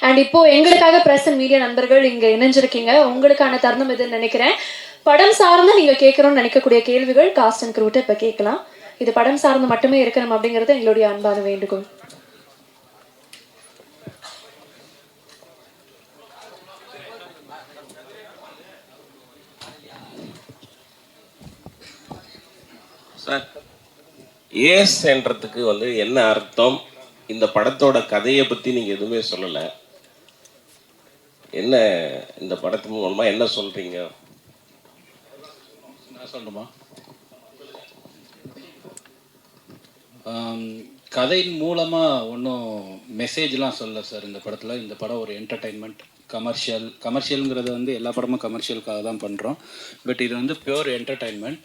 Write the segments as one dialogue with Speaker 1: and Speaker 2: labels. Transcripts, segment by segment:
Speaker 1: And இப்போ எங்களுக்காக press and media நண்பர்கள் இங்க இணைஞ்சிருக்கீங்க. உங்களுக்கான தருணம் இதுன்னு நினைக்கிறேன். படம் சார்ந்து நீங்க கேட்கணும்னு நினைக்கக்கூடிய கேள்விகள் காஸ்ட் அண்ட் க்ரூட்ட இப்ப கேட்கலாம். இது படம் சார்ந்து மட்டுமே இருக்கணும் அப்படிங்கிறது எங்களுடைய அன்பான வேண்டுகோள்.
Speaker 2: சார், ஏஸ்ன்றதுக்கு என்ன அர்த்தம்? இந்த படத்தோட கதையை பற்றி நீங்கள் எதுவுமே சொல்லலை. என்ன இந்த படத்து மூலமா என்ன சொல்றீங்க?
Speaker 3: நான் சொல்லணுமா? கதையின் மூலமாக ஒன்றும் மெசேஜ்லாம் சொல்லலை சார் இந்த படத்தில். இந்த படம் ஒரு என்டர்டெயின்மெண்ட், கமர்ஷியலுங்கிறது எல்லா படமும் கமர்ஷியலுக்காக தான் பண்ணுறோம். பட் இது பியூர் என்டர்டெயின்மெண்ட்.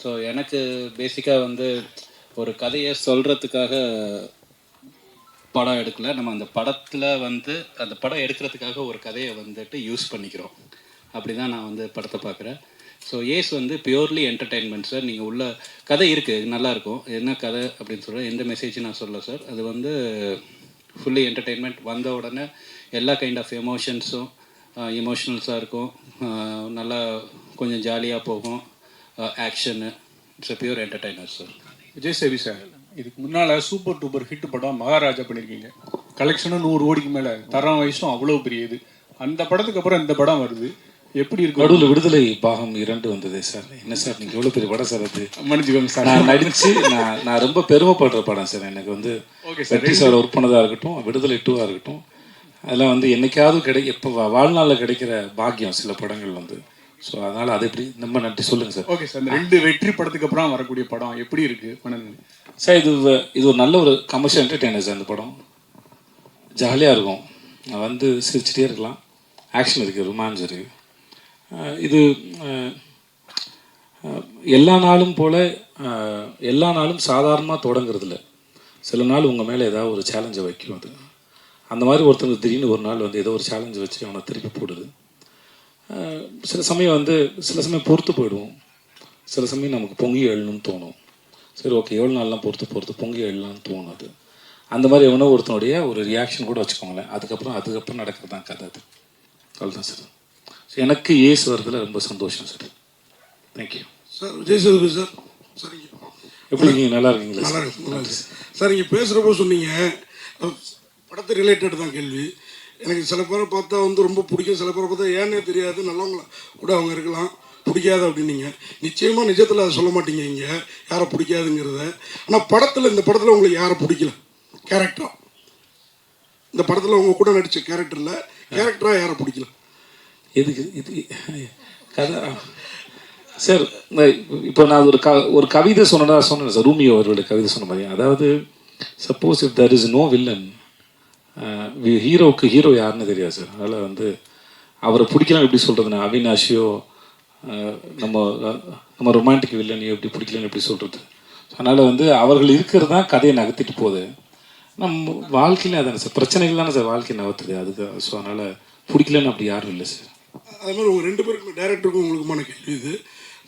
Speaker 3: ஸோ எனக்கு பேசிக்காக ஒரு கதையை சொல்கிறதுக்காக படம் எடுக்கல. நம்ம அந்த படத்தில் அந்த படம் எடுக்கிறதுக்காக ஒரு கதையை யூஸ் பண்ணிக்கிறோம். அப்படி தான் நான் படத்தை பார்க்குறேன். So as purely entertainment sir. நீங்கள் உள்ள கதை இருக்குது, நல்லாயிருக்கும். என்ன கதை அப்படின்னு சொல்கிறேன், எந்த மெசேஜ் நான் சொல்ல சார். அது ஃபுல்லி என்டர்டெயின்மெண்ட். வந்த உடனே எல்லா கைண்ட் ஆஃப் எமோஷனல்ஸாக இருக்கும். நல்லா கொஞ்சம் ஜாலியாக போகும். Action. It's a pure entertainer sir.
Speaker 4: Vijay சேவி சார், இதுக்கு முன்னால் சூப்பர் டூப்பர் ஹிட் படம் மகாராஜா பண்ணியிருக்கீங்க. கலெக்ஷனும் 100 கோடிக்கு மேலே, தரம் வயசும் அவ்வளோ பெரிய இது. அந்த படத்துக்கு அப்புறம் இந்த படம் வருது, எப்படி இருக்கு?
Speaker 5: நடுவில் விடுதலை பாகம் 2 வந்தது சார். என்ன சார் நீங்கள் எவ்வளோ பெரிய படம் சார் அது?
Speaker 4: மன்னிச்சுக்கோங்க சார்.
Speaker 5: நான் நடித்து நான் ரொம்ப பெருமைப்படுற படம் சார். எனக்கு
Speaker 4: ஓகே சார்,
Speaker 5: வெற்றி சார் ஒர்க் பண்ணதாக இருக்கட்டும், விடுதலை 2 இருக்கட்டும், அதெல்லாம் என்னைக்காவது இப்போ வாழ்நாளில் கிடைக்கிற பாக்கியம் சில படங்கள் ஸோ அதனால் அது எப்படி நம்ம நன்றி சொல்லுங்கள் சார்.
Speaker 4: ஓகே சார், இந்த 2 வெற்றி படத்துக்கு அப்புறம் வரக்கூடிய படம் எப்படி இருக்கு
Speaker 5: சார்? இது ஒரு நல்ல ஒரு கமர்ஷியல் என்டர்டெய்னர் சார். இந்த படம் ஜாலியாக இருக்கும். சிரிச்சிட்டே இருக்கலாம். ஆக்ஷன் இருக்குது, ரொமான்ஸ் இருக்குது. இது எல்லா நாளும் போல் எல்லா நாளும் சாதாரணமாக தொடங்குறதில்ல. சில நாள் உங்கள் மேலே ஏதாவது ஒரு சேலஞ்சை வைக்கும். அது அந்த மாதிரி ஒருத்தருக்கு திடீர்னு ஒரு நாள் ஏதோ ஒரு சேலஞ்சை வச்சு அவனை திருப்பி போடுது. சில சமயம் பொறுத்து போயிடுவோம். சில சமயம் நமக்கு பொங்கி எழணும்னு தோணும். சரி, ஓகே, எவ்வளோ நாள்லாம் பொறுத்து பொங்கி எழலாம்னு தோணும். அது அந்த மாதிரி எவனோ ஒருத்தனுடைய ஒரு ரியாக்ஷன் கூட வச்சுக்கோங்களேன். அதுக்கப்புறம் நடக்கிறது தான் கதை. அது அவ்வளோதான் சார். எனக்கு ஏஸ் வரதுல ரொம்ப சந்தோஷம் sir. Thank you
Speaker 6: sir. Vijay Sethupathi sir, சரிங்க,
Speaker 5: எப்படி இருக்கீங்க? நல்லா இருக்கீங்களா?
Speaker 6: நல்லா இருக்கு சார். நீங்கள் பேசுகிறப்போ சொன்னீங்க படத்தை ரிலேட்டட் தான் கேள்வி. எனக்கு சில பேரை பார்த்தா ரொம்ப பிடிக்கும், சில பேரை பார்த்தா ஏன்னே தெரியாது, நல்லவங்கள கூட அவங்க இருக்கலாம், பிடிக்காது அப்படின்னீங்க. நிச்சயமாக நிஜத்தில் அதை சொல்ல மாட்டீங்க இங்கே யாரை பிடிக்காதுங்கிறத. ஆனால் இந்த படத்தில் உங்களுக்கு யாரை பிடிக்கல கேரக்டரா? இந்த படத்தில் உங்கள் கூட நடித்த கேரக்டரில் கேரக்டராக யாரை பிடிக்கல?
Speaker 5: எதுக்கு இது கதை சார்? இப்போ நான் ஒரு கவிதை சொன்னேன் சார். ரூமியோ அவர்களுடைய கவிதை சொன்ன மாதிரி, அதாவது suppose if there is no villain, ஹீரோவுக்கு ஹீரோ யாருன்னு தெரியாது சார். அதனால் அவரை பிடிக்கலாம் எப்படி சொல்கிறதுனா, அவினாஷியோ நம்ம ரொமான்டிக் வில்லனையோ எப்படி பிடிக்கலன்னு எப்படி சொல்கிறது. அதனால் அவர்கள் இருக்கிறது தான் கதையை நகர்த்திட்டு போகுது. நம்ம வாழ்க்கையில் அதானே சார், பிரச்சனைகள் தானே சார் வாழ்க்கையை நகர்த்துது. அதுக்கு ஸோ அதனால் பிடிக்கலன்னு அப்படி யாரும் இல்லை சார்.
Speaker 6: அது மாதிரி உங்கள் 2 பேருக்கும் டைரக்டருக்கும் உங்களுக்குமான கேள்வி இது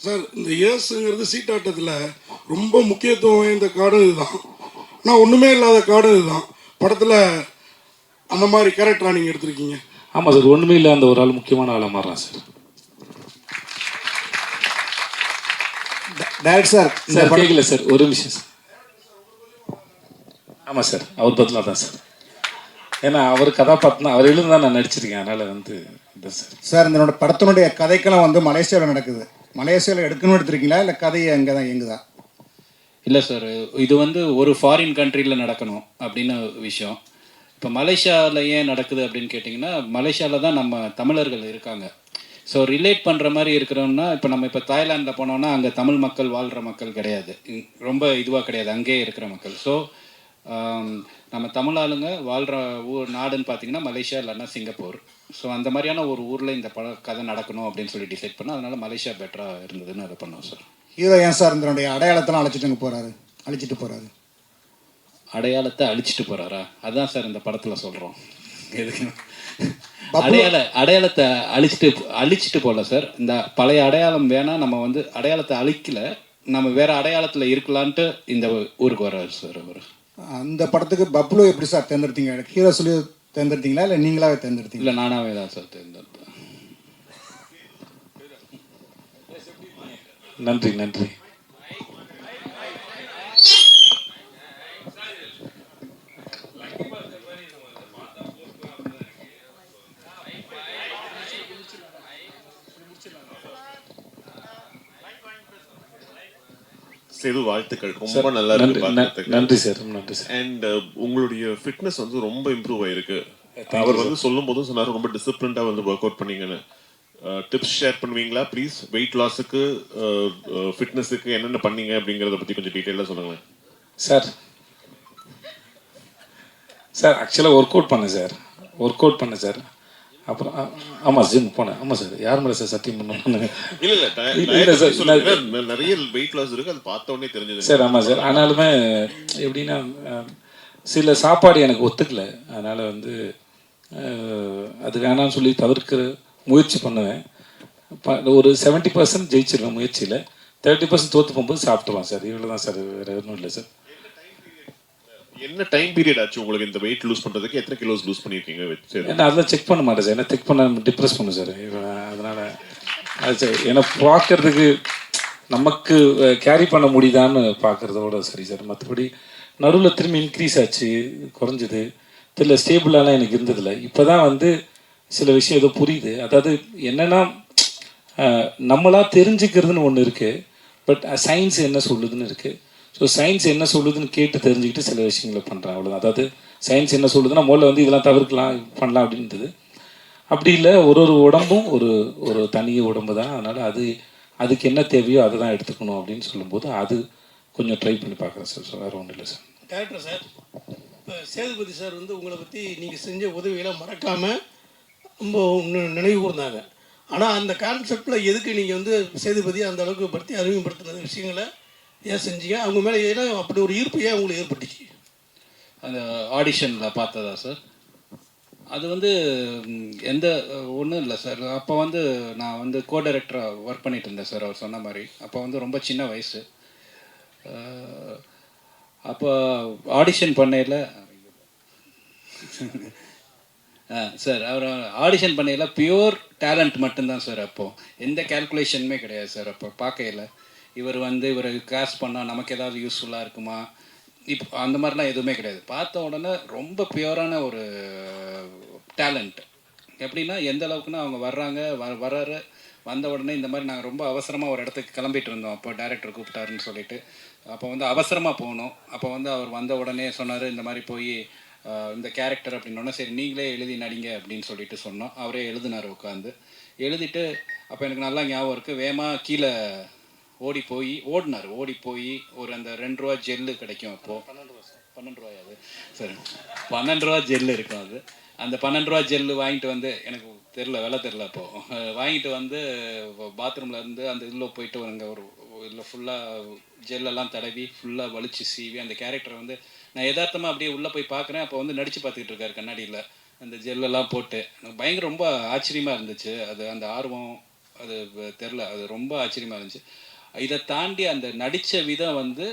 Speaker 6: சார். இந்த ஏஸுங்கிறது சீட்டாட்டத்தில் ரொம்ப முக்கியத்துவம் வாய்ந்த காடும் இதுதான், ஆனால் ஒன்றுமே இல்லாத காடும் இதுதான். படத்தில் அந்த மாதிரி கேரக்டராக நீங்கள் எடுத்திருக்கீங்க.
Speaker 5: ஆமாம் சார், ஒன்றுமே இல்லை, அந்த ஒரு ஆள் முக்கியமான ஆளாக மாறுறான் சார்.
Speaker 7: டைரக்ட் சார்
Speaker 5: கேட்கல சார், ஒரு நிமிஷம் சார். ஆமாம் சார், அவர் பதிலாக தான் சார். ஏன்னா அவர் கதாபாத்திரம் அவர் எழுந்து தான் நான் நடிச்சிருக்கேன். அதனால் இந்த
Speaker 7: சார் இந்த படத்தினுடைய கதைக்கெல்லாம் மலேசியாவில் நடக்குது. மலேசியாவில் எடுக்கணும்னு எடுத்திருக்கீங்களா, இல்லை கதையை அங்கே தான் எங்குதா?
Speaker 3: இல்லை சார், இது ஒரு ஃபாரின் கண்ட்ரியில் நடக்கணும் அப்படின்னு விஷயம். இப்போ மலேசியாவில் ஏன் நடக்குது அப்படின்னு கேட்டிங்கன்னா, மலேசியாவில் தான் நம்ம தமிழர்கள் இருக்காங்க. ஸோ ரிலேட் பண்ணுற மாதிரி இருக்கிறோம்னா, இப்போ தாய்லாண்டில் போனோம்னா அங்கே தமிழ் மக்கள் வாழ்கிற மக்கள் கிடையாது, ரொம்ப இதுவாக கிடையாது, அங்கேயே இருக்கிற மக்கள். ஸோ நம்ம தமிழ் ஆளுங்க வாழ்கிற நாடுன்னு பார்த்தீங்கன்னா மலேசியா இல்லைன்னா சிங்கப்பூர். ஸோ அந்த மாதிரியான ஒரு ஊரில் இந்த கதை நடக்கணும் அப்படின்னு சொல்லி டிசைட் பண்ணோம். அதனால் மலேசியா பெட்டராக இருந்ததுன்னு அதை பண்ணோம் சார்.
Speaker 7: ஹீரோ ஏன் சார் இதனுடைய அடையாளத்தெல்லாம் அழைச்சிட்டு போகிறாரு?
Speaker 3: அடையாளத்தை அழிச்சிட்டு போகிறாரா? அதுதான் சார் இந்த படத்தில் சொல்கிறோம். எதுக்கு அடையாளத்தை அழிச்சிட்டு போகல சார். இந்த பழைய அடையாளம் வேணால் நம்ம அடையாளத்தை அழிக்கல, நம்ம வேறு அடையாளத்தில் இருக்கலான்ட்டு இந்த ஊருக்கு வர்றாரு சார் அவர்.
Speaker 7: அந்த படத்துக்கு பப்ளு எப்படி சார் தேர்ந்தெடுத்தீங்க? ஹீரோ சொல்லி தேர்ந்தெடுத்தீங்களா இல்லை நீங்களாவே தேர்ந்தெடுத்தீங்களா?
Speaker 3: இல்லை நானாகவே தான் சார் தேர்ந்தெடுத்தேன்.
Speaker 5: நன்றி நன்றி.
Speaker 8: சேது, வாழ்த்துக்கள். ரொம்ப நல்லா இருக்கு பார்க்கிறதுக்கு.
Speaker 5: நன்றி சார், நன்றி சார்.
Speaker 8: அண்ட் உங்களுடைய ஃபிட்னஸ் வந்து ரொம்ப இம்ப்ரூவ் ஆயிருக்கு. அவர் வந்து சொல்லும் போதும் சொன்னாரு ரொம்ப டிசிப்ளின்டா வந்து ஒர்க் அவுட் பண்ணீங்கன்னு. டிப்ஸ் ஷேர் பண்ணுவீங்களா ப்ளீஸ்? வெயிட் லாஸுக்கு ஃபிட்னஸுக்கு என்னென்ன பண்ணீங்க அப்படிங்கிறத பற்றி கொஞ்சம் டீட்டெயிலாக சொல்லுங்களேன்
Speaker 5: சார். சார் ஆக்சுவலாக ஒர்க் அவுட் பண்ணேன் சார். அப்புறம் ஆமாம் ஜிம் போனேன். ஆமாம் சார், யார் மேலே சார் சத்தியம் பண்ணணும்?
Speaker 8: இல்லை சார், நிறைய வெயிட் லாஸ் இருக்கு, அது பார்த்த உடனே தெரிஞ்சது
Speaker 5: சார். ஆமாம் சார், ஆனாலுமே எப்படின்னா சில சாப்பாடு எனக்கு ஒத்துக்கல. அதனால் வந்து அது வேணாம்னு சொல்லி தவிர்க்கிற முயற்சி பண்ணுவேன். ஒரு 70% ஜெயிச்சிருவேன் முயற்சியில். 30% தோற்று போகும்போது சாப்பிட்டுருவான் சார். இவ்வளோ தான் சார், வேறு ஒன்றும் இல்லை சார்.
Speaker 8: என்ன டைம் பீரியட் ஆச்சு உங்களுக்கு இந்த வெயிட் லூஸ் பண்ணுறதுக்கு? எத்தனை கிலோஸ் லூஸ் பண்ணியிருக்கீங்க?
Speaker 5: ஏன்னா அதெல்லாம் செக் பண்ண மாட்டேன் சார். ஏன்னா செக் பண்ண டிப்ரெஸ் பண்ணும் சார். அதனால் அது சார் ஏன்னா பார்க்கறதுக்கு நமக்கு கேரி பண்ண முடியுதான்னு பார்க்குறதோட சரி சார். மற்றபடி நடுவில் திரும்பி இன்க்ரீஸ் ஆச்சு, குறைஞ்சிது தெரியல, ஸ்டேபிளாலாம் எனக்கு இருந்ததில்லை. இப்போ தான் வந்து சில விஷயம் ஏதோ புரியுது. அதாவது என்னென்னா நம்மளாக தெரிஞ்சுக்கிறதுன்னு ஒன்று இருக்குது, பட் சயின்ஸ் என்ன சொல்லுதுன்னு இருக்குது. ஸோ சயின்ஸ் என்ன சொல்லுதுன்னு கேட்டு தெரிஞ்சுக்கிட்டு சில விஷயங்களை பண்ணுறேன், அவ்வளோதான். அதாவது சயின்ஸ் என்ன சொல்லுதுன்னா முதல்ல வந்து இதெல்லாம் தவிர்க்கலாம், பண்ணலாம் அப்படின்றது. அப்படி இல்லை, ஒரு உடம்பும் ஒரு தனி உடம்பு தான். அதனால் அதுக்கு என்ன தேவையோ அதை தான் எடுத்துக்கணும் அப்படின்னு சொல்லும்போது அது கொஞ்சம் ட்ரை பண்ணி பார்க்குறேன் சார். ஸோ வேறு ஒன்றும் இல்லை சார்.
Speaker 9: டேரக்டர் சார், இப்போ சேதுபதி சார் வந்து உங்களை பற்றி நீங்கள் செஞ்ச உதவிகளை மறக்காமல் ரொம்ப நினைவு கூர்ந்தாங்க. ஆனால் அந்த கான்செப்டில் எதுக்கு நீங்கள் வந்து சேதுபதி அந்த அளவுக்கு பற்றி அறிமுகப்படுத்தின விஷயங்களை ஏன் செஞ்சீங்க? அவங்க மேலே ஏன்னா அப்படி ஒரு ஈர்ப்பு ஏன் உங்களுக்கு ஏற்பட்டுச்சு?
Speaker 3: அந்த ஆடிஷனில் பார்த்ததா சார்? அது வந்து எந்த ஒன்றும் இல்லை சார். அப்போ வந்து நான் வந்து கோ டைரக்டராக ஒர்க் பண்ணிட்டு இருந்தேன் சார், அவர் சொன்ன மாதிரி. அப்போ வந்து ரொம்ப சின்ன வயசு. அப்போ ஆடிஷன் பண்ணையில் சார், அவர் ஆடிஷன் பண்ணையில் பியூர் டேலண்ட் மட்டும்தான் சார். அப்போது எந்த கேல்குலேஷனுமே கிடையாது சார். அப்போ பார்க்கையில் இவரை காஸ்ட் பண்ணால் நமக்கு ஏதாவது யூஸ்ஃபுல்லாக இருக்குமா, இப்போ அந்த மாதிரிலாம் எதுவுமே கிடையாது. பார்த்த உடனே ரொம்ப பியூரான ஒரு டேலண்ட். எப்படின்னா எந்த அளவுக்குன்னா அவங்க வர்றாரு வந்த உடனே இந்த மாதிரி நாங்கள் ரொம்ப அவசரமாக ஒரு இடத்துக்கு கிளம்பிட்டு இருந்தோம். அப்போ டைரக்டர் கூப்பிட்டாருன்னு சொல்லிட்டு அப்போ வந்து அவசரமாக போகணும். அப்போ வந்து அவர் வந்த உடனே சொன்னார், இந்த மாதிரி போய் இந்த கேரக்டர் அப்படின்னோடனே சரி நீங்களே எழுதி நடிங்க அப்படின்னு சொல்லிட்டு சொன்னோம். அவரே எழுதினார் உட்காந்து. எழுதிட்டு அப்போ எனக்கு நல்லா ஞாபகம் இருக்குது, வேகமாக கீழே ஓடி போய் ஒரு அந்த 2 ரூபா ஜெல்லு கிடைக்கும். அப்போது 12 ரூபாயா? அது சரி 12 ரூபா ஜெல்லு இருக்கும். அது அந்த 12 ரூபா ஜெல்லு வாங்கிட்டு வந்து, எனக்கு விலை தெரில அப்போது, வாங்கிட்டு வந்து பாத்ரூமில் இருந்து அந்த இதில் போயிட்டு அங்கே ஒரு இதில் ஃபுல்லாக ஜெல்லெல்லாம் தடவி ஃபுல்லாக வலிச்சு சீவி அந்த கேரக்டரை வந்து நான் யதார்த்தமாக அப்படியே உள்ளே போய் பார்க்குறேன். அப்போ வந்து நடித்து பார்த்துக்கிட்டு இருக்காரு கண்ணாடியில் அந்த ஜெல்லெல்லாம் போட்டு. எனக்கு பயங்கர ரொம்ப ஆச்சரியமாக இருந்துச்சு. அது அந்த ஆர்வம் அது தெரில, அது ரொம்ப ஆச்சரியமாக இருந்துச்சு. இதை தாண்டி அந்த நடித்த விதம் வந்து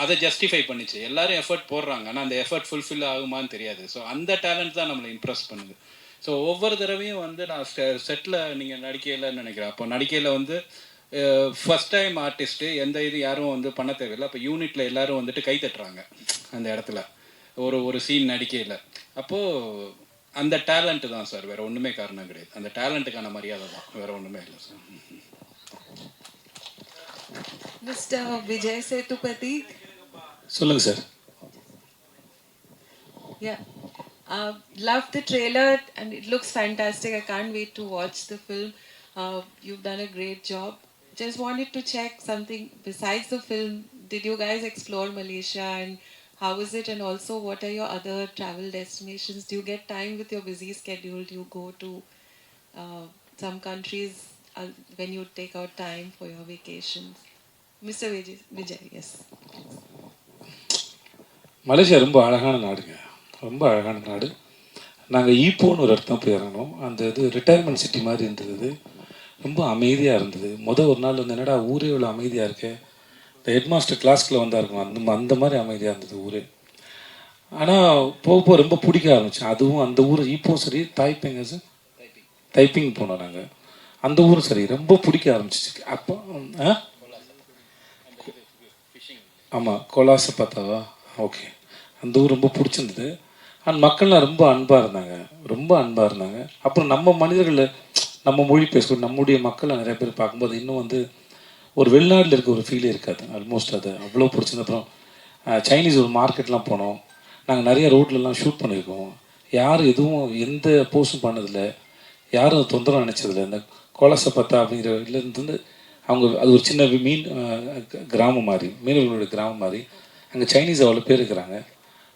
Speaker 3: அதை ஜஸ்டிஃபை பண்ணிச்சு. எல்லாரும் எஃபர்ட் போடுறாங்க, ஆனால் அந்த எஃபர்ட் ஃபுல்ஃபில் ஆகுமான்னு தெரியாது. ஸோ அந்த டேலண்ட் தான் நம்மளை இம்ப்ரெஸ் பண்ணுது. ஸோ ஒவ்வொரு தடவையும் வந்து நான் செட்டில் நீங்கள் நடிக்கையில்னு நினைக்கிறேன். அப்போ நடிக்கையில் வந்து ஃபஸ்ட் டைம் ஆர்டிஸ்ட்டு எந்த இது யாரும் வந்து பண்ண தேவையில்லை. அப்போ யூனிட்டில் எல்லோரும் வந்துட்டு கை தட்டுறாங்க அந்த இடத்துல ஒரு சீன் நடிக்கையில். அப்போது அந்த டேலண்ட்டு தான் சார், வேறு ஒன்றுமே காரணம் கிடையாது. அந்த டேலண்ட்டுக்கான மரியாதை தான், வேறு ஒன்றுமே இல்லை சார்.
Speaker 10: Mr. Vijay Sethupathi.
Speaker 5: சொல்லுங்க sir.
Speaker 10: Yeah. Love the trailer and it looks fantastic. I can't wait to watch the film. You've done a great job. Just wanted to check something besides the film. Did you guys explore Malaysia and how is it? And also, what are your other travel destinations? Do you get time with your busy schedule? Do you go to some countries when you take out time for your vacations? Mr. Vijay, yes.
Speaker 5: Malaysia ரொம்ப அழகான நாடுங்க, ரொம்ப அழகான நாடு. நாங்கள் ஈப்போன்னு ஒரு இடத்துல போய் இறங்கணும். அந்த இது ரிட்டையர்மெண்ட் சிட்டி மாதிரி இருந்தது, ரொம்ப அமைதியாக இருந்தது. ஒரு நாள் வந்து என்னடா ஊரே இவ்வளோ அமைதியாக இருக்கு, இந்த ஹெட் மாஸ்டர் கிளாஸ்க்குள்ளே வந்தா இருக்கும் அந்த மாதிரி அமைதியாக இருந்தது ஊரே. ஆனால் போக போக ரொம்ப பிடிக்க ஆரம்பிச்சேன். அதுவும் அந்த ஊர் இப்போவும் சரி, தாய்பேங்க சார், டைப்பிங் போனோம் நாங்கள். அந்த ஊரும் சரி ரொம்ப பிடிக்க ஆரம்பிச்சிச்சு. அப்போ ஆமாம், கொலாசை பார்த்தாவா, ஓகே. அந்த ஊர் ரொம்ப பிடிச்சிருந்தது. அண்ட் மக்கள்லாம் ரொம்ப அன்பாக இருந்தாங்க, ரொம்ப அன்பாக இருந்தாங்க. அப்புறம் நம்ம மனிதர்கள், நம்ம மொழி பேசக்கூடிய நம்முடைய மக்களை நிறைய பேர் பார்க்கும்போது இன்னும் வந்து ஒரு வெளிநாட்டில் இருக்க ஒரு ஃபீலே இருக்காது. ஆல்மோஸ்ட் அது அவ்வளோ பிடிச்சிருந்த. அப்புறம் சைனீஸ் ஒரு மார்க்கெட்லாம் போனோம். நாங்கள் நிறைய ரோட்லலாம் ஷூட் பண்ணியிருக்கோம். யாரும் எதுவும் எந்த போஸ்டும் பண்ணதில்லை, யாரும் தொந்தரவு நினச்சதில்லை. இந்த கோலசை பத்தா அப்படிங்கிற இதுலேருந்து அவங்க அது ஒரு சின்ன கிராமம் மாதிரி, மீனவர்களுடைய கிராமம் மாதிரி. அங்கே சைனீஸ் அவ்வளோ பேர் இருக்கிறாங்க.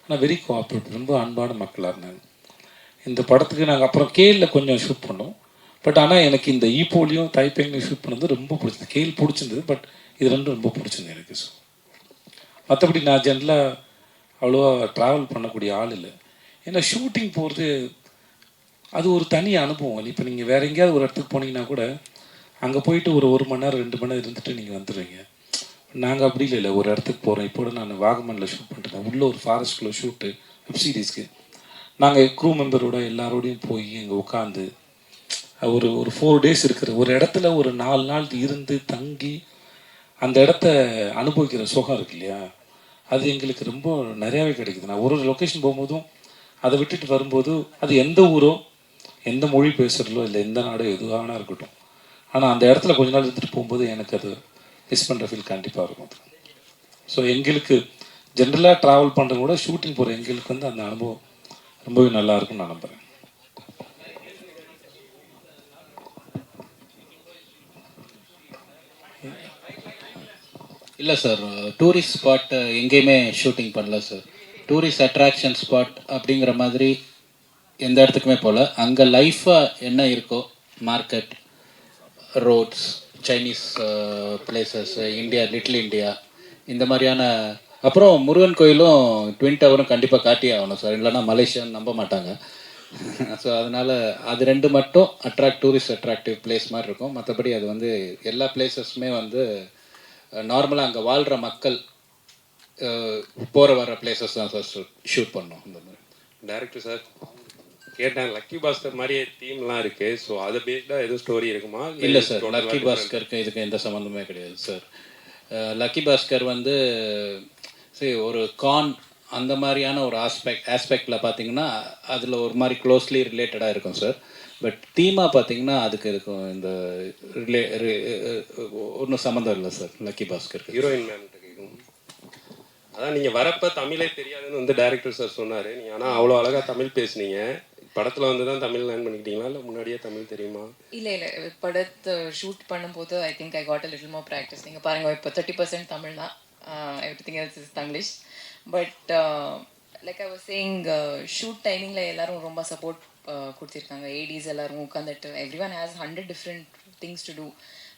Speaker 5: ஆனால் வெரி கோஆப்ரேட்டிவ், ரொம்ப அன்பான மக்களாக இருந்தாங்க. இந்த படத்துக்கு நாங்கள் அப்புறம் கேலில் கொஞ்சம் ஷூட் பண்ணோம். பட் ஆனால் எனக்கு இந்த ஈப்போலையும் தைப்பேங்கையும் ஷூட் பண்ணது ரொம்ப பிடிச்சது. கேள் பிடிச்சிருந்தது, பட் இது ரெண்டும் ரொம்ப பிடிச்சிருந்தது எனக்கு. ஸோ மற்றபடி நான் ஜென்ரலாக அவ்வளோவா ட்ராவல் பண்ணக்கூடிய ஆள் இல்லை. ஏன்னா ஷூட்டிங் போகிறது அது ஒரு தனி அனுபவம். இப்போ நீங்கள் வேறு எங்கேயாவது ஒரு இடத்துக்கு போனீங்கன்னா கூட அங்கே போயிட்டு ஒரு மணி நேரம் 2 மணி நேரம் இருந்துட்டு நீங்கள் வந்துடுவீங்க. நாங்கள் அப்படி இல்லை, ஒரு இடத்துக்கு போகிறோம். இப்போ நான் வாகமனில் ஷூட் பண்ணிட்டேன், உள்ளே ஒரு ஃபாரஸ்ட்குள்ளே ஷூட்டு வெப் சீரிஸ்க்கு. நாங்கள் க்ரூ மெம்பரோட எல்லாரோடையும் போய் அங்கே உட்காந்து ஒரு 4 days இருக்கிற ஒரு இடத்துல ஒரு 4 நாள் இருந்து தங்கி அந்த இடத்த அனுபவிக்கிற சுகம் இருக்கு இல்லையா, அது எங்களுக்கு ரொம்ப நிறையாவே கிடைக்குது. நான் ஒரு லொக்கேஷன் போகும்போதும் அதை விட்டுட்டு வரும்போது அது எந்த ஊரோ எந்த மொழி பேசுகிறதோ இல்லை எந்த நாடோ எதுவானா இருக்கட்டும், ஆனால் அந்த இடத்துல கொஞ்ச நாள் இருந்துட்டு போகும்போது எனக்கு அது மிஸ் பண்ணுற ஃபீல் கண்டிப்பாக இருக்கும். ஸோ எங்களுக்கு ஜென்ரலாக ட்ராவல் பண்ணுறத விட ஷூட்டிங் போகிற எங்களுக்கு வந்து அந்த அனுபவம் ரொம்பவே நல்லா இருக்கும்னு நான் நம்புகிறேன்.
Speaker 3: இல்லை சார், டூரிஸ்ட் ஸ்பாட் எங்கேயுமே ஷூட்டிங் பண்ணல சார். டூரிஸ்ட் அட்ராக்ஷன் ஸ்பாட் அப்படிங்கிற மாதிரி எந்த இடத்துக்குமே போகல. அங்கே லைஃபாக என்ன இருக்கோ, market, roads, Chinese places, India, little India, இந்த மாதிரியான. அப்புறம் முருகன் கோயிலும் ட்வின் டவரும் கண்டிப்பாக காட்டியே ஆகணும் சார், இல்லைன்னா மலேசியான்னு நம்ப மாட்டாங்க. ஸோ அதனால் அது 2 மட்டும் டூரிஸ்ட் அட்ராக்டிவ் பிளேஸ் மாதிரி இருக்கும். மற்றபடி அது வந்து எல்லா பிளேசஸுமே வந்து நார்மலாக அங்கே வாழ்கிற மக்கள் போகிற வர பிளேசஸ் தான் சார் ஷூட் பண்ணோம். இந்த மாதிரி
Speaker 11: டைரக்டர் சார் கேட்டேன், லக்கி பாஸ்கர் மாதிரியே தீம்லாம் இருக்குது, ஸோ அதை பேஸ்டாக எதுவும் ஸ்டோரி இருக்குமா?
Speaker 3: இல்லை சார், லக்கி பாஸ்கருக்கு இதுக்கு எந்த சம்மந்தமே கிடையாது சார். லக்கி பாஸ்கர் வந்து சரி ஒரு அந்த மாதிரியான ஒரு ஆஸ்பெக்டில் பார்த்தீங்கன்னா அதில் ஒரு மாதிரி க்ளோஸ்லி ரிலேட்டடாக இருக்கும் சார். பட் தீமாக பார்த்தீங்கன்னா அதுக்கு இருக்கும் இந்த ஒன்றும் சம்மந்தம் இல்லை சார் லக்கி பாஸ்கருக்கு.
Speaker 11: ஹீரோயின் மேம்கிட்ட கேட்கும், அதான் நீங்கள் வரப்போ தமிழே தெரியாதுன்னு வந்து டைரக்டர் சார் சொன்னார். நீங்கள் ஆனால் அவ்வளோ அழகாக தமிழ் பேசுனீங்க. படத்தில் வந்து தான் தமிழ் லேர்ன் பண்ணிக்கிட்டீங்களா இல்லை முன்னாடியே தமிழ் தெரியுமா?
Speaker 12: இல்லை படத்தை ஷூட் பண்ணும்போது I think I got a little more practice. நீங்கள் பாருங்கள், இப்போ 30% தமிழ் தான், everything else is Tanglish. But like I was saying, shoot டைமிங்கில் எல்லோரும் ரொம்ப சப்போர்ட் கொடுத்துருக்காங்க. ஏடிஸ் எல்லோரும் உட்காந்துட்டு everyone has 100 different things to do.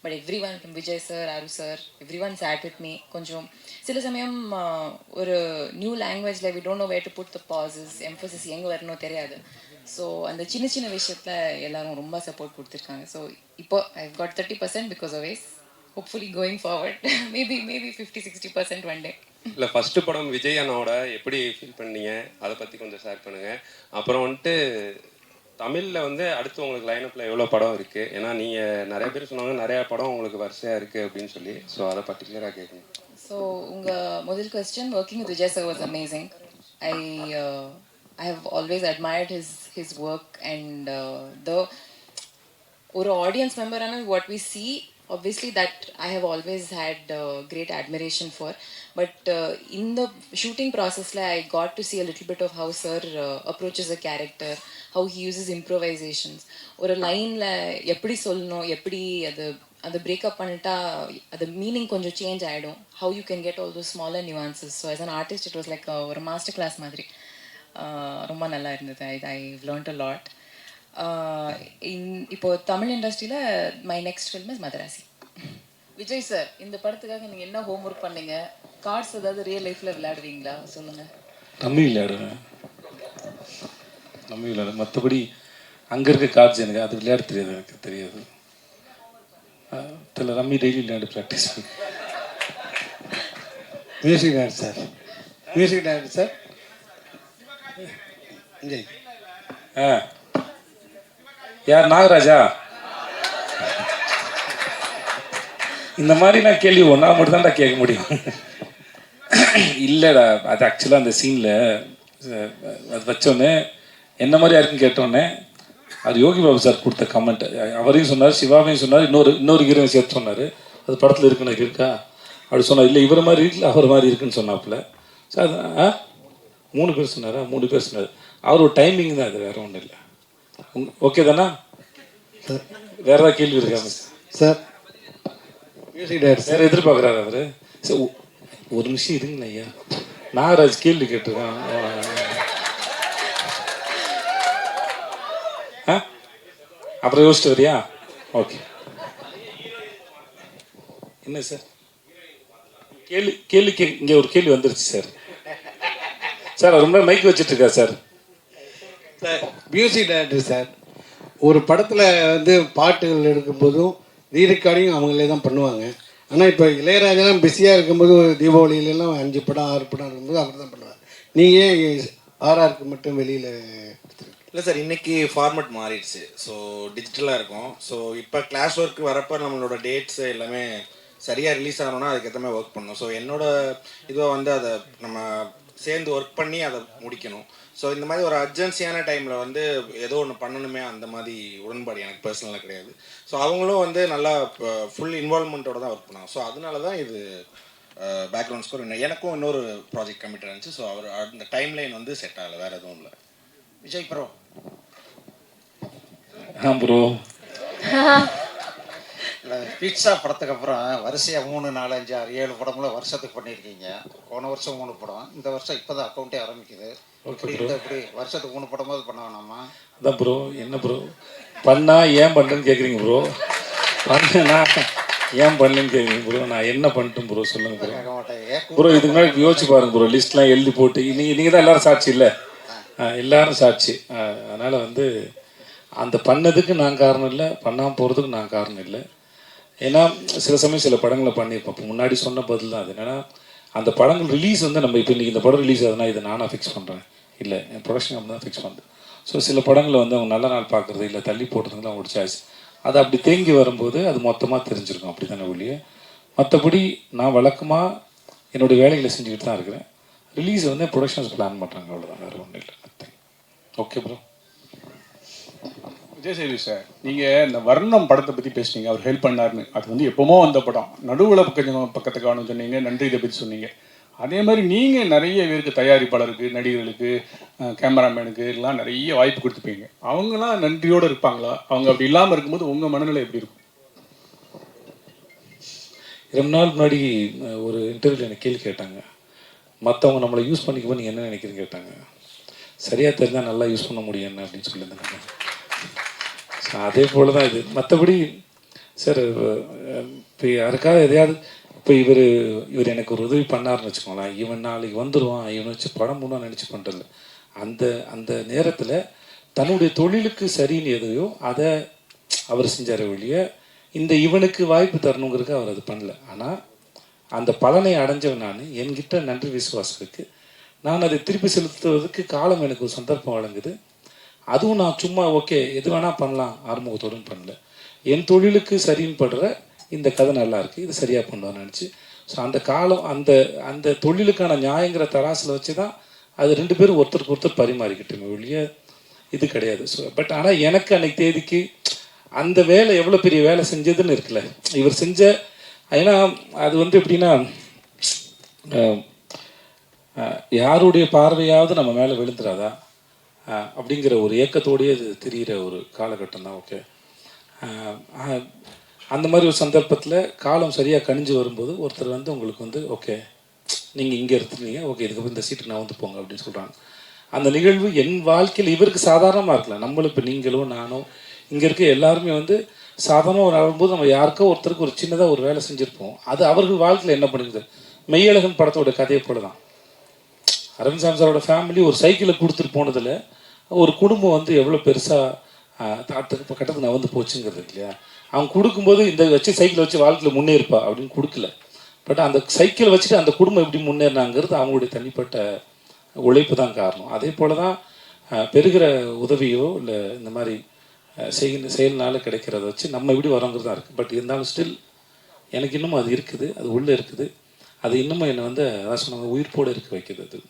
Speaker 12: But everyone from Vijay sir, ஆரு sir, everyone sat with me. கொஞ்சம் சில சமயம் ஒரு நியூ லாங்குவேஜில் we don't know where to put the bosses, Mphasis எங்கே வரணும் தெரியாது. ஸோ அந்த சின்ன சின்ன விஷயத்தில் எல்லோரும் ரொம்ப சப்போர்ட் கொடுத்துருக்காங்க. ஸோ இப்போ I got 30% because of ways. Hopefully going forward maybe 50-60% one day.
Speaker 11: இல்லை ஃபஸ்ட்டு படம் விஜய் அண்ணாவோட எப்படி ஃபீல் பண்ணீங்க, அதை பற்றி கொஞ்சம் ஷேர் பண்ணுங்கள். அப்புறம் வந்துட்டு தமிழில் வந்து அடுத்து உங்களுக்கு லைனப்பில் எவ்வளோ படம் இருக்குது? ஏன்னா நீங்கள் நிறைய பேர் சொன்னாங்க நிறையா படம் உங்களுக்கு வரிசையாக இருக்குது அப்படின்னு சொல்லி. ஸோ அதை பர்டிகுலராக கேட்கணும்.
Speaker 12: ஸோ உங்கள் முதல் question, working with Vijay sir was amazing. I have always admired his work and ஒரு audience member what we see, obviously that I have always had great admiration for. But in the shooting process I got to see a little bit of how sir approaches a character, how he uses improvisations. ஒரு லைனில் எப்படி சொல்லணும், எப்படி அது breakup பண்ணிட்டா அது meaning கொஞ்சம் change ஆகிடும். how you can get all those smaller nuances. So as an artist it was like ஒரு மாஸ்டர் கிளாஸ் மாதிரி. ரொம்ப நல்லா இருந்தது. ஐ லேர்ன்ட் அ லாட். இப்போ தமிழ் இண்டஸ்ட்ரியில் my next film is Madrasi. Vijay sir, இந்த படத்துக்காக நீங்கள் என்ன ஹோம் ஒர்க் பண்ணீங்க? கார்ட்ஸ் ஏதாவது ரியல் லைஃப்பில் விளையாடுவீங்களா சொல்லுங்கள்.
Speaker 5: ரம்மி விளையாடுவேன், மற்றபடி அங்கே இருக்க கார்ட்ஸ் எனக்கு அது விளையாட தெரியாது, எனக்கு தெரியாது. தெரியல, ரம்மி டெய்லி விளையாடு ப்ராக்டிஸ்.
Speaker 9: மியூசிக் டைரக்டர் சார்,
Speaker 5: ஆ யார் நாகராஜா? இந்த மாதிரி நான் கேள்வி ஒன்றா மட்டும் தான்டா கேட்க முடியும். இல்லைடா, அது ஆக்சுவலாக அந்த சீனில் அது வச்சோன்னே என்ன மாதிரி யாருக்குன்னு கேட்டோன்னே அது யோகி பாபு சார் கொடுத்த கமெண்ட். அவரையும் சொன்னார், சிவாவையும் சொன்னார், இன்னொரு ஹீரோவையும் சேர்த்து சொன்னார். அது படத்தில் இருக்குன்னு இருக்கா அப்படி சொன்னார். இல்லை இவர் மாதிரி இருக்குல்ல அவர் மாதிரி இருக்குன்னு சொன்னாப்புல. சார் 3 பேர் சொன்னாரா? 3 பேர் சொன்னார். அவர் ஒரு டைமிங் தான், அது வேறு ஒன்றும் இல்லை. ஓகே தானா? வேறு ஏதாவது கேள்வி இருக்காங்க
Speaker 9: சார்?
Speaker 5: சார் எதிர்பார்க்குறாரு அவர். சார் ஒரு நிமிஷம் இருங்களேன் ஐயா, நாகராஜ் கேள்வி கேட்டிருக்கான். அப்புறம் யோசிச்சு வரியா? ஓகே. என்ன சார் கேள்வி இங்கே ஒரு கேள்வி வந்துருச்சு சார். சார் ரொம்ப மைக் வச்சுட்டு இருக்கா sir.
Speaker 9: Sir music director sir, ஒரு படத்தில் வந்து பாட்டுகள் எடுக்கும்போதும் ரீரெக்கார்டிங் அவங்களே தான் பண்ணுவாங்க. ஆனால் இப்போ இளையராஜெல்லாம் பிஸியாக இருக்கும்போது தீபாவளியிலலாம் 5 படம் 6 படம் இருக்கும்போது அவர் தான் பண்ணுவார். நீங்கள் ஆர்ஆருக்கு மட்டும் வெளியில்
Speaker 13: இல்லை சார், இன்றைக்கி ஃபார்மேட் மாறிடுச்சு. ஸோ டிஜிட்டலாக இருக்கும். ஸோ இப்போ கிளாஸ் ஒர்க் வரப்போ நம்மளோட டேட்ஸு எல்லாமே சரியாக ரிலீஸ் ஆகணும்னா அதுக்கேற்ற மாதிரி ஒர்க் பண்ணணும். ஸோ என்னோட இதுவாக வந்து அதை நம்ம சேர்ந்து ஒர்க் பண்ணி அதை முடிக்கணும். ஸோ இந்த மாதிரி ஒரு அர்ஜென்சியான டைமில் வந்து ஏதோ ஒன்று பண்ணணுமே, அந்த மாதிரி உடன்பாடு எனக்கு பர்சனலாக கிடையாது. ஸோ அவங்களும் வந்து நல்லா ஃபுல் இன்வால்மெண்ட்டோட தான் ஒர்க் பண்ணாங்க. ஸோ அதனால தான் இது பேக்ரவுண்ட் ஸ்கோர். எனக்கும் இன்னொரு ப்ராஜெக்ட் கமிட் இருந்துச்சு. ஸோ அவர் அந்த டைம் லைன் வந்து செட் ஆகலை, வேறு எதுவும் இல்லை. விஜய் ப்ரோ.
Speaker 5: ப்ரோ
Speaker 14: பிட்சா படத்துக்கு அப்புறம் வரிசையாக 3, 4, 5, 6, 7 படங்களும் வருஷத்துக்கு பண்ணியிருக்கீங்க. போன வருஷம் 3 படம், இந்த வருஷம் இப்போ தான் அக்கௌண்ட்டே ஆரம்பிக்குது. இப்படி வருஷத்துக்கு 3 படமாவது பண்ண வேணாமா?
Speaker 5: அதான் ப்ரோ, என்ன ப்ரோ பண்ணா ஏன் பண்ணுறேன்னு கேட்குறீங்க ப்ரோ? பண்ணா ஏன் பண்ணலன்னு கேட்குறீங்க ப்ரோ? நான் என்ன பண்ணிட்டேன் ப்ரோ சொல்லுங்க ப்ரோ. ப்ரோ இதுக்கு முன்னாடி யோசிச்சு பாருங்க ப்ரோ, லிஸ்ட்லாம் எழுதி போட்டு நீங்கள் தான் எல்லோரும் சாட்சி இல்லை, எல்லாரும் சாட்சி. அதனால் வந்து அந்த பண்ணதுக்கு நான் காரணம் இல்லை, பண்ணாமல் போகிறதுக்கு நான் காரணம் இல்லை. ஏன்னா சில சமயம் சில படங்களை பண்ணியிருப்போம். இப்போ முன்னாடி சொன்ன பதில் தான் அது. என்னென்னா அந்த படங்கள் ரிலீஸ் வந்து நம்ம இப்போ இன்றைக்கி இந்த படம் ரிலீஸ் ஆகுதுன்னா இதை நானாக ஃபிக்ஸ் பண்ணுறேன், இல்லை என் ப்ரொடக்ஷன் கம்பெனி தான் ஃபிக்ஸ் பண்ணுறேன். ஸோ சில படங்களை வந்து அவங்க நல்ல நாள் பார்க்குறது இல்லை தள்ளி போடுறதுலாம் அவங்களோட சாய்ஸ். அது அப்படி தேங்கி வரும்போது அது மொத்தமாக தெரிஞ்சிருக்கும், அப்படி தானே ஒழிய. மற்றபடி நான் வழக்கமாக என்னுடைய வேலைகளை செஞ்சுக்கிட்டு தான் இருக்கிறேன். ரிலீஸ் வந்து ப்ரொடக்ஷன்ஸ் பிளான் பண்ணுறாங்க, அவ்வளோதான், வேறு ஒன்றும் இல்லை. Okay bro.
Speaker 4: விஜய் சேவி சார், நீங்கள் இந்த வர்ணம் படத்தை பற்றி பேசுனீங்க, அவர் ஹெல்ப் பண்ணாருன்னு. அது வந்து எப்போமோ வந்த படம், நடுவில் கொஞ்சம் பக்கத்துக்கு காணும் சொன்னீங்க, நன்றி இதை பற்றி சொன்னீங்க. அதே மாதிரி நீங்கள் நிறைய பேருக்கு, தயாரிப்பாளருக்கு, நடிகர்களுக்கு, கேமராமேனுக்கு எல்லாம் நிறைய வாய்ப்பு கொடுத்துப்பீங்க. அவங்களாம் நன்றியோடு இருப்பாங்களா? அவங்க அப்படி இல்லாமல் இருக்கும்போது உங்கள் மனநிலை எப்படி இருக்கும்?
Speaker 5: ரொம்ப நாள் முன்னாடி ஒரு இன்டர்வியூவில் எனக்கு கேள்வி கேட்டாங்க, மற்றவங்க நம்மளை யூஸ் பண்ணிக்கும்போது நீங்கள் என்ன நினைக்கிறீங்க கேட்டாங்க. சரியாக தெரிஞ்சால் நல்லா யூஸ் பண்ண முடியும் என்ன அப்படின்னு சொல்லியிருந்தாங்க. ஸோ அதே போல் தான் இது. மற்றபடி சார் இப்போ யாருக்காவது எதையாவது இப்போ இவர் எனக்கு ஒரு உதவி பண்ணாருன்னு வச்சுக்கோங்களேன், இவன் நாளைக்கு வந்துடுவான், இவனை வச்சு படம் மூணாக நினச்சி பண்ணுறதில்ல. அந்த நேரத்தில் தன்னுடைய தொழிலுக்கு சரின்னு எதையோ அதை அவர் செஞ்சார் ஒழிய இவனுக்கு வாய்ப்பு தரணுங்கிறதுக்கு அவர் அது பண்ணல. ஆனால் அந்த பலனை அடைஞ்சவன் நான், என்கிட்ட நன்றி விசுவாசம் இருக்குது. நான் அதை திருப்பி செலுத்துவதற்கு காலம் எனக்கு ஒரு சந்தர்ப்பம் வழங்குது. அதுவும் நான் சும்மா ஓகே எது வேணால் பண்ணலாம் ஆறுமுகத்தோடும் பண்ணல. என் தொழிலுக்கு சரின்னு படுற இந்த கதை நல்லா இருக்குது, இது சரியாக பண்ணுவான்னு நினச்சி. ஸோ அந்த காலம் அந்த தொழிலுக்கான நியாயங்கிற தராசில் வச்சு தான் அது 2 பேரும் ஒருத்தருக்கு ஒருத்தர் பரிமாறிக்கிட்டோமே ஒழிய இது கிடையாது. ஸோ பட் ஆனால் எனக்கு அன்னைக்கு தேதிக்கு அந்த வேலை எவ்வளோ பெரிய வேலை செஞ்சதுன்னு இருக்குல்ல இவர் செஞ்ச. ஏன்னா அது வந்து எப்படின்னா யாருடைய பார்வையாவது நம்ம மேலே விழுந்துடாதா அப்படிங்கிற ஒரு ஏக்கத்தோடையே அது தெரிகிற ஒரு காலகட்டம் தான். ஓகே, அந்த மாதிரி ஒரு சந்தர்ப்பத்தில் காலம் சரியாக கணிஞ்சு வரும்போது ஒருத்தர் வந்து உங்களுக்கு வந்து ஓகே நீங்கள் இங்கே எடுத்துருந்தீங்க, ஓகே இதுக்கப்புறம் இந்த சீட்டுக்கு நான் வந்து போங்க அப்படின்னு சொல்கிறாங்க. அந்த நிகழ்வு என் வாழ்க்கையில் இவருக்கு சாதாரணமாக இருக்கலாம். நம்மளும் இப்போ நீங்களோ நானோ இங்கே இருக்க எல்லாருமே வந்து சாதாரணமாக வரும்போது நம்ம யாருக்கோ ஒருத்தருக்கு ஒரு சின்னதாக ஒரு வேலை செஞ்சுருப்போம். அது அவர்கள் வாழ்க்கையில் என்ன பண்ணுது. மெய்யழகன் படத்தோட கதையை போல தான். அரவிந்த் சாமி சாரோட ஃபேமிலி ஒரு சைக்கிளை கொடுத்துட்டு போனதில் ஒரு குடும்பம் வந்து எவ்வளோ பெருசாக கட்டத்துக்கு நான் வந்து போச்சுங்கிறது இல்லையா. அவங்க கொடுக்கும்போது இந்த வச்சு சைக்கிளை வச்சு வாழ்க்கையில் முன்னேறிப்பா அப்படின்னு கொடுக்கல. பட் அந்த சைக்கிளை வச்சுட்டு அந்த குடும்பம் எப்படி முன்னேறினாங்கிறது அவங்களுடைய தனிப்பட்ட உழைப்பு தான் காரணம். அதே போல் தான் பெறுகிற உதவியோ இல்லை இந்த மாதிரி செயல்னால கிடைக்கிறத வச்சு நம்ம எப்படி வரோங்கிறது தான் இருக்குது. பட் இருந்தாலும் ஸ்டில் எனக்கு இன்னமும் அது இருக்குது, அது உள்ளே இருக்குது. அது இன்னமும் என்னை வந்து அதான் சொன்னாங்க உயிர்ப்போடு இருக்க வைக்கிறது அது.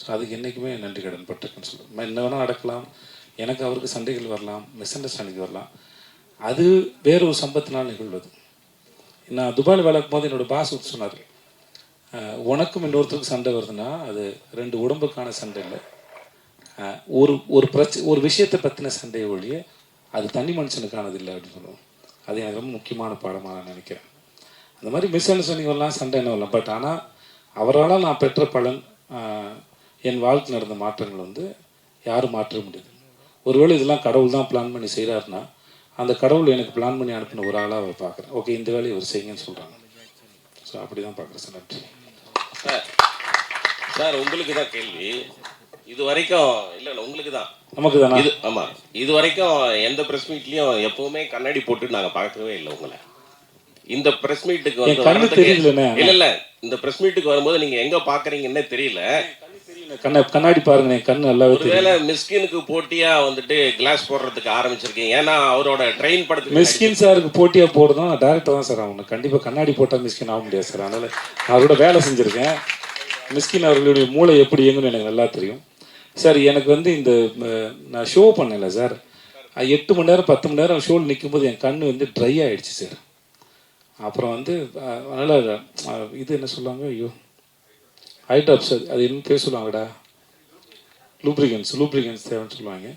Speaker 5: ஸோ அதுக்கு என்றைக்குமே நன்றி கடன் பட்டிருக்குன்னு சொல்லுவேன். என்ன வேணால் நடக்கலாம், எனக்கு அவருக்கு சண்டைகள் வரலாம், மிஸ் அண்டர்ஸ்டாண்டிங் வரலாம், அது வேற ஒரு சம்பத்தினால் நிகழ்வது. நான் துபாயில் வேலைக்கும் போது என்னோடய பாஸ் சொன்னார், உனக்கும் இன்னொருத்தருக்கு சண்டை வருதுன்னா அது 2 உடம்புக்கான சண்டை இல்லை, ஒரு விஷயத்தை பற்றின சண்டையை ஒழிய அது தனி மனுஷனுக்கானது இல்லை அப்படின்னு சொல்லுவோம். அது எனக்கு ரொம்ப முக்கியமான பாடமாக நான் நினைக்கிறேன். அந்த மாதிரி மிஸ் அண்டர்ஸ்டாண்டிங் வரலாம், சண்டை என்ன வரலாம். பட் ஆனால் அவரால் நான் பெற்ற பலன், என் வாழ்க்கை நடந்த மாற்றங்கள் வந்து யாரும் மாற்ற முடியாது. ஒருவேளை இதெல்லாம் கடவுள் தான் பிளான் பண்ணி செய்கிறாருன்னா அந்த கடவுள் எனக்கு பிளான் பண்ணி அனுப்பின ஒரு ஆளாக அவர் பார்க்குறேன். ஓகே, இந்த வேலையை அவர் செய்யுங்கன்னு சொல்கிறாங்க. ஸோ அப்படி தான் பார்க்குறேன் சார். நன்றி
Speaker 2: சார். உங்களுக்கு தான் கேள்வி. இது வரைக்கும் இல்லை உங்களுக்கு தான்,
Speaker 5: நமக்கு தான்.
Speaker 2: இது ஆமாம், இது வரைக்கும் எந்த ப்ரெஸ் மீட்லேயும் எப்போவுமே கண்ணாடி போட்டு நாங்கள் பார்க்கவே இல்லை உங்களை. இந்த ப்ரெஸ் மீட்டுக்கு வந்து இல்லை இந்த ப்ரெஸ் மீட்டுக்கு வரும்போது நீங்கள் எங்கே பார்க்குறீங்கன்னே தெரியல.
Speaker 5: கண்ணாடி பாருங்க, என் கண்ணு நல்லாவே தெரியும்.
Speaker 2: ஒருவேளை மிஸ்கினுக்கு போட்டியா வந்துட்டு கிளாஸ் போடுறதுக்கு ஆரம்பிச்சிருக்கீங்க. ஏன்னா அவரோட ட்ரெயின் படத்துக்கு
Speaker 5: மிஸ்கின் சாருக்கு போட்டியா போடுறதும் டேரக்டர் தான் சார். அவங்க கண்டிப்பாக கண்ணாடி போட்டால் மிஸ்கின் ஆக முடியாது சார். அதனால அவரோட வேலை செஞ்சுருக்கேன். மிஸ்கின் அவர்களுடைய மூளை எப்படி இயங்குன்னு எனக்கு நல்லா தெரியும் சார். எனக்கு வந்து இந்த நான் ஷோ பண்ணல சார், 8 மணி நேரம் 10 மணி நேரம் ஷோவில் நிற்கும்போது என் கண் வந்து ட்ரை ஆகிடுச்சு சார். அப்புறம் வந்து அதனால் இது என்ன சொல்லுவாங்க, ஐயோ ஹைட்ராப்ஸ், அது என்ன பேர் சொல்லுவாங்கடா, லூப்ரிகன்ஸ் தேவைன்னு சொல்லுவாங்க.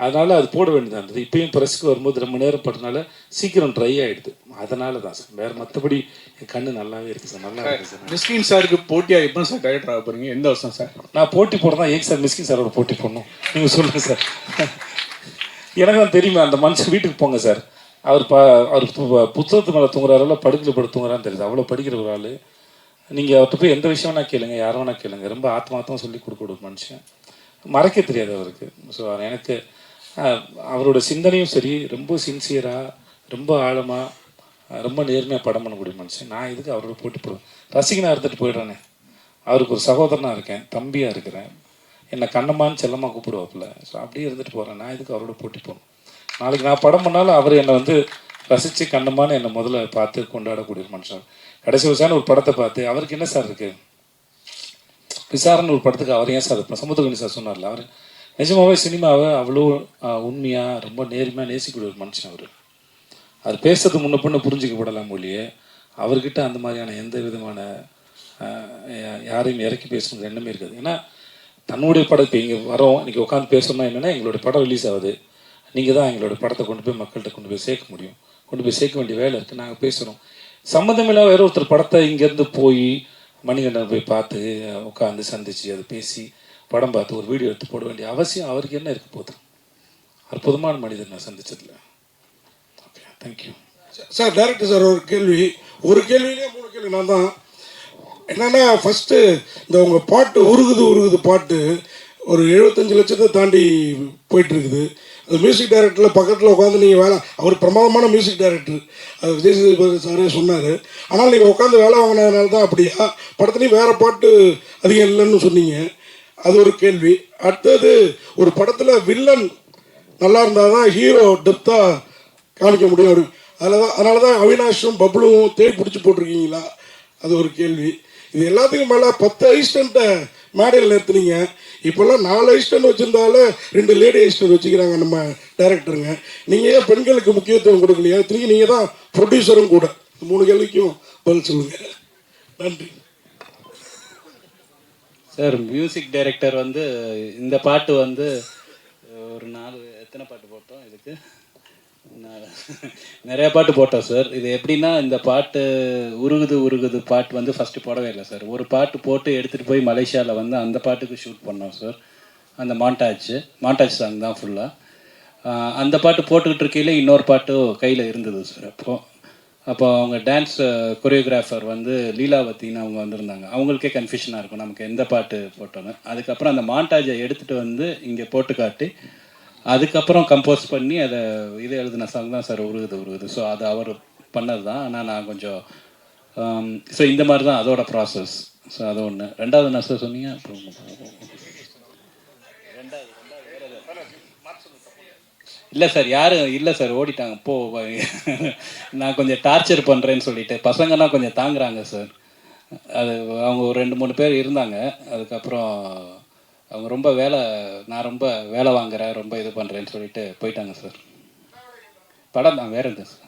Speaker 5: அதனால் அது போட வேண்டியதாக இருந்தது. இப்போயும் ப்ரெஸ்க்கு வரும்போது ரொம்ப நேரம் பட்டனால சீக்கிரம் ட்ரை ஆகிடுது. அதனால தான் சார், வேறு மற்றபடி என் கண்ணு நல்லாவே இருக்குது சார். நல்லா இருக்குது சார்.
Speaker 4: மிஸ்கின் சாருக்கு போட்டியாக எப்போ சார் டைரக்டர் ஆக போகிறீங்க? எந்த வருஷம் சார்?
Speaker 5: நான் போட்டி போடுறதா ஏங்க சார் மிஸ்கின் சாரோட போட்டி போடணும்? நீங்கள் சொல்லுங்கள் சார். எனக்கு தான் தெரியுமா, அந்த மனுஷன் வீட்டுக்கு போங்க சார். அவர் புத்தகத்து மேலே தூங்குறாருல, படுக்கையில் படுத்து தூங்குறான்னு தெரியுது. அவ்வளோ படிக்கிற ஒரு ஆள். நீங்கள் அவர்கிட்ட போய் எந்த விஷயம் வேணா கேளுங்க, யாரை வேணா கேளுங்க. ரொம்ப ஆத்மார்த்தமாக சொல்லி கொடுக்க ஒரு மனுஷன், மறைக்க தெரியாது அவருக்கு. ஸோ எனக்கு அவரோட சிந்தனையும் சரி, ரொம்ப சின்சியராக, ரொம்ப ஆழமாக, ரொம்ப நேர்மையாக படம் பண்ணக்கூடிய மனுஷன். நான் இதுக்கு அவரோட போட்டி போடுவேன். ரசிகனாக இருந்துட்டு போயிடுறானே, அவருக்கு ஒரு சகோதரனாக இருக்கேன், தம்பியாக இருக்கிறேன், என்னை கண்ணம்மான்னு செல்லமாக கூப்பிடுவாப்புல. ஸோ அப்படியே இருந்துட்டு போகிறேன். நான் இதுக்கு அவரோட போட்டி போகணும். நாளைக்கு நான் படம் பண்ணாலும் அவர் என்னை வந்து ரசித்து கண்ணம்மான்னு என்னை முதல்ல பார்த்து கொண்டாடக்கூடிய ஒரு மனுஷன். கடைசி வருஷம் ஒரு படத்தை பார்த்து அவருக்கு என்ன சார் இருக்குது, விசாரணை ஒரு படத்துக்கு அவர் ஏன் சார் சமுத்திரகனி சார் சொன்னார்ல, அவர் நிஜமாகவே சினிமாவை அவ்வளோ உண்மையாக ரொம்ப நேர்மையாக நேசிக்கூடிய ஒரு மனுஷன். அவர் பேசுறது முன்ன பின்ன புரிஞ்சிக்கப்படலாம் மொழியே. அவர்கிட்ட அந்த மாதிரியான எந்த விதமான யாரையும் இறக்கி பேசணுங்கிற எண்ணமே இருக்காது. ஏன்னா தன்னுடைய படத்தை இங்கே வரோம், இன்றைக்கி உட்காந்து பேசணும்னா என்னென்னா, எங்களோட படம் ரிலீஸ் ஆகுது, நீங்கள் தான் எங்களோட படத்தை கொண்டு போய் மக்கள்கிட்ட கொண்டு போய் சேர்க்க முடியும். கொண்டு போய் சேர்க்க வேண்டிய வேலை இருக்குது. நாங்கள் பேசுகிறோம். சம்மந்தமில்லாத வேற ஒருத்தர் படத்தை இங்கேருந்து போய் மணிகண்டன் போய் பார்த்து உட்காந்து சந்தித்து அதை பேசி படம் பார்த்து ஒரு வீடியோ எடுத்து போட வேண்டிய அவசியம் அவருக்கு என்ன இருக்க போகுது? அற்புதமான மனிதர் நான் சந்திச்சதில்ல. Okay, thank you
Speaker 6: sir. Director sir, ஒரு கேள்வியிலே 3 கேள்வி நான் தான். என்னென்னா, ஃபஸ்ட்டு இந்த உங்கள் பாட்டு உருகுது பாட்டு ஒரு 75 லட்சத்தை தாண்டி போயிட்டுருக்குது. அது மியூசிக் டைரக்டரில் பக்கத்தில் உட்காந்து நீங்கள் வேலை, அவர் பிரமாதமான மியூசிக் டைரக்டர், அது விஜய் சேதுபதி சாரே சொன்னார். ஆனால் நீங்கள் உட்காந்து வேலை வாங்கினதுனால தான் அப்படியா? படத்துலேயும் வேறு பாட்டு அதிகம் இல்லைன்னு சொன்னீங்க. அது ஒரு கேள்வி. அடுத்தது, ஒரு படத்தில் வில்லன் நல்லா இருந்தால் தான் ஹீரோ டெப்த்தாக காமிக்க முடியும். அதனால தான் அவினாஷும் பப்ளுவும் தேடி பிடிச்சி போட்டிருக்கீங்களா? அது ஒரு கேள்வி. இது எல்லாத்துக்கும் மேலே 10 அசிஸ்டண்ட்டை மேடையில் நிறுத்துனீங்க. இப்போல்லாம் 4 அசிஸ்டன்ட் வச்சுருந்தாலே 2 லேடி அசிஸ்டன்ட் வச்சுக்கிறாங்க நம்ம டைரக்டருங்க. நீங்கள் ஏன் பெண்களுக்கு முக்கியத்துவம் கொடுக்கலையா? திரும்பி நீங்கள் தான் ப்ரொடியூசரும் கூட. 3 கேள்விக்கும் பதில் சொல்லுங்கள். நன்றி
Speaker 3: சார். மியூசிக் டைரக்டர் வந்து இந்த பாட்டு வந்து ஒரு 4 எத்தனை பாட்டு போட்டோம் இதுக்கு? நிறைய பாட்டு போட்டோம் சார். இது எப்படின்னா, இந்த பாட்டு உருகுது பாட்டு வந்து ஃபஸ்ட்டு போடவே இல்லை சார். ஒரு பாட்டு போட்டு எடுத்துகிட்டு போய் மலேசியாவில் வந்து அந்த பாட்டுக்கு ஷூட் பண்ணோம் சார். அந்த மாண்டாஜ் சாங் தான் ஃபுல்லாக. அந்த பாட்டு போட்டுக்கிட்டு இருக்கையில் இன்னொரு பாட்டு கையில் இருந்தது சார். அப்போ அவங்க டான்ஸ் கொரியோகிராஃபர் வந்து லீலாவத்தின்னு அவங்க வந்திருந்தாங்க. அவங்களுக்கே கன்ஃபியூஷனாக இருக்கும் நமக்கு எந்த பாட்டு போட்டோன்னு. அதுக்கப்புறம் அந்த மாண்டாஜை எடுத்துகிட்டு வந்து இங்கே போட்டு காட்டி அதுக்கப்புறம் கம்போஸ் பண்ணி அதை இது எழுதின சாங் தான் சார் உருகுது. ஸோ அது அவர் பண்ணது தான். ஆனால் நான் கொஞ்சம் ஸோ இந்த மாதிரி தான் அதோட ப்ராசஸ். ஸோ அது ஒன்று. ரெண்டாவது என்ன சார் சொன்னீங்க? இல்லை சார் யாரும் இல்லை சார் ஓடிட்டாங்க நான் கொஞ்சம் டார்ச்சர் பண்ணுறேன்னு சொல்லிட்டு பசங்கன்னா கொஞ்சம் தாங்குறாங்க சார். அது அவங்க ஒரு 2-3 பேர் இருந்தாங்க. அதுக்கப்புறம் அவங்க ரொம்ப நான் ரொம்ப வேலை வாங்குறேன், ரொம்ப இது பண்ணுறேன்னு சொல்லிட்டு போயிட்டாங்க சார். படம் தான், வேற எது சார்.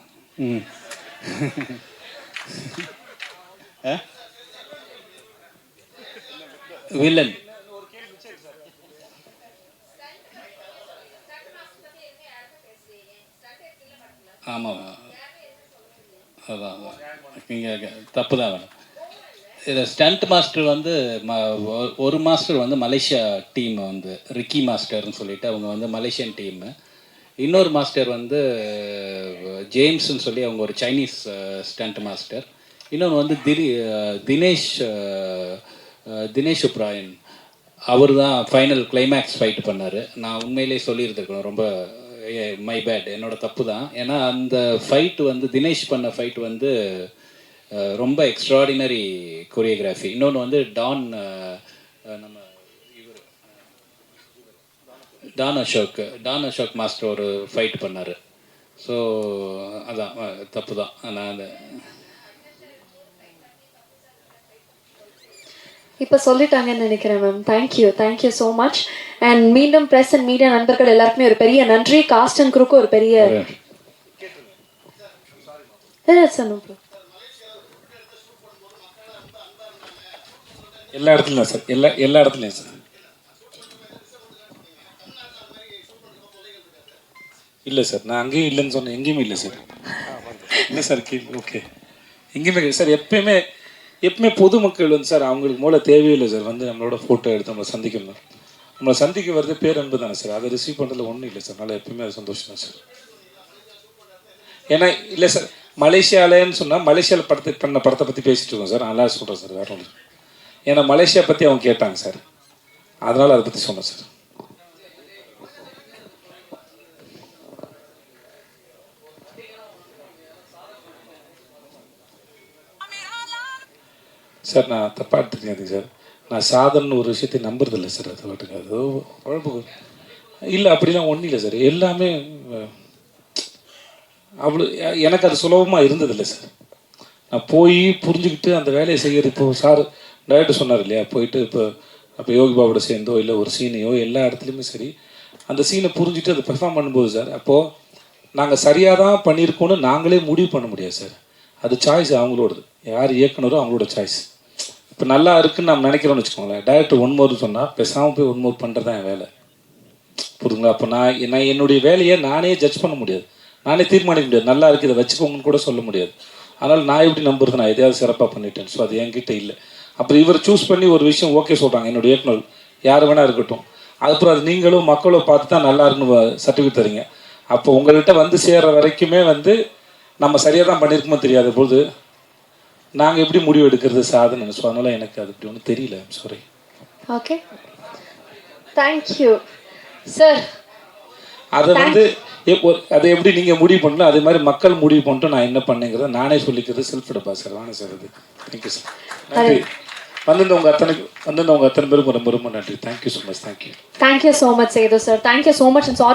Speaker 3: வில்லன் ஆமாம், அதான் நீங்கள் தப்பு தான் வேணும். இதில் ஸ்டண்ட் மாஸ்டர் வந்து ஒரு மாஸ்டர் வந்து மலேசியா டீம் வந்து ரிக்கி மாஸ்டர்னு சொல்லிட்டு அவங்க வந்து மலேசியன் டீமு. இன்னொரு மாஸ்டர் வந்து ஜேம்ஸ்ன்னு சொல்லி அவங்க ஒரு சைனீஸ் ஸ்டண்ட் மாஸ்டர். இன்னொன்று வந்து தினேஷ் உப்ராயன், அவர் தான் ஃபைனல் கிளைமேக்ஸ் ஃபைட் பண்ணார். நான் உண்மையிலே சொல்லியிருந்துருக்கணும், ரொம்ப மை பேட், என்னோட தப்பு தான். ஏன்னா அந்த ஃபைட் வந்து தினேஷ் பண்ண ஃபைட் வந்து ரொம்ப எக்ஸ்ட்ராடினரி கொரியோகிராஃபி. இன்னொன்று வந்து நம்ம டான் அசோக் மாஸ்டர் ஒரு ஃபைட் பண்ணார். ஸோ அதான் தப்பு தான். நான் அந்த
Speaker 1: இப்போ சொல்லிட்டாங்கன்னு நினைக்கிறேன் ma'am. Thank you so much. And மீண்டும் பிரஸ் அண்ட் மீடியா நண்பர்கள் எல்லாருக்குமே ஒரு பெரிய நன்றி. காஸ்ட் அண்ட் குரூக்கு ஒரு பெரிய
Speaker 5: எல்லா இடத்துலையும் சார், எல்லா இடத்துலையும் சார். இல்லை சார், நான் அங்கேயும் இல்லைன்னு சொன்னேன், எங்கேயுமே இல்லை சார். இல்லை சார், ஓகே, எங்கேயுமே இல்லை சார். எப்பவுமே பொதுமக்கள் வந்து சார் அவங்களுக்கு மூல தேவையில்லை சார், வந்து நம்மளோட ஃபோட்டோ எடுத்து நம்மளை சந்திக்கணும். நம்மளை சந்திக்க வர்றது பேரன்பு தானே சார், அதை ரிசீவ் பண்ணுறதுல ஒன்றும் இல்லை சார். அதனால் எப்பவுமே அது சந்தோஷம் தான் சார். ஏன்னா இல்லை சார், மலேசியாவிலன்னு சொன்னால் மலேசியாவில் படத்தை பற்றி பேசிகிட்டு இருக்கோம் சார். நல்லா சொல்கிறேன் சார், வேற ஒன்று. ஏன்னா மலேசியா பற்றி அவங்க கேட்டாங்க சார், அதனால் அதை பற்றி சொன்னேன் சார். சார் நான் தப்பாக எடுத்துக்காதீங்க சார். நான் சாதாரண ஒரு விஷயத்தை நம்புறதில்லை சார். அது வாட்டுக்கு அது குழப்பு இல்லை, அப்படிலாம் ஒன்றும் இல்லை சார். எல்லாமே அவ்வளோ எனக்கு அது சுலபமாக இருந்ததில்லை சார். நான் போய் புரிஞ்சுக்கிட்டு அந்த வேலையை செய்கிறது. இப்போது சார் டைரக்டர் சொன்னார் இல்லையா, போயிட்டு இப்போ யோகி பாபோட சேர்ந்தோ இல்லை ஒரு சீனையோ எல்லா இடத்துலையுமே சரி அந்த சீனை புரிஞ்சுட்டு அதை பெர்ஃபார்ம் பண்ணும்போது சார், அப்போது நாங்கள் சரியாக தான் பண்ணியிருக்கோன்னு நாங்களே முடிவு பண்ண முடியாது சார். அது சாய்ஸ் அவங்களோடது, யார் இயக்குனரோ அவங்களோட சாய்ஸ். இப்போ நல்லா இருக்குன்னு நம்ம நினைக்கிறோன்னு வச்சுக்கோங்களேன், டைரக்டர் 1 more சொன்னால் பேசாமல் போய் 1 more பண்ணுறது தான் என் வேலை. புரியுதுங்களா? அப்போ நான் என்னுடைய வேலையை நானே ஜட்ஜ் பண்ண முடியாது, நானே தீர்மானிக்க முடியாது. நல்லா இருக்குது இதை வச்சுக்கோங்கன்னு கூட சொல்ல முடியாது. அதனால் நான் எப்படி நம்புறது, நான் எதையாவது சிறப்பாக பண்ணிட்டேன். ஸோ அது என்கிட்ட இல்லை. அப்புறம் இவர் சூஸ் பண்ணி ஒரு விஷயம் ஓகே சொல்கிறாங்க, என்னுடைய இயக்குனர் யார் வேணா இருக்கட்டும். அதுக்கப்புறம் அது நீங்களும் மக்களும் பார்த்து தான் நல்லா இருக்குன்னு சர்டிஃபிகேட் தரீங்க. அப்போ உங்கள்கிட்ட வந்து சேர்ற வரைக்குமே வந்து நம்ம சரியாக தான் பண்ணியிருக்குமோ தெரியாத போது நாங்கள் எப்படி முடிவு எடுக்கிறது சாதனை. ஸோ அதனால் எனக்கு அது இப்படி ஒன்றும் தெரியல. சாரி.
Speaker 1: Okay, thank you sir. அதை
Speaker 5: வந்து அதை எப்படி நீங்கள் முடிவு பண்ணலாம், அதே மாதிரி மக்கள் முடிவு பண்ணிட்டு நான் என்ன பண்ணுங்கிறத நானே சொல்லிக்கிறது செல்ஃப் டப்பா சார். வாங்க சார். அது தேங்க்யூ சார். நன்றி. வந்திருந்தவங்க அத்தனை பேருக்கும் ரொம்ப ரொம்ப நன்றி. Thank you so much. Thank you so much Sethu sir. Thank you so much.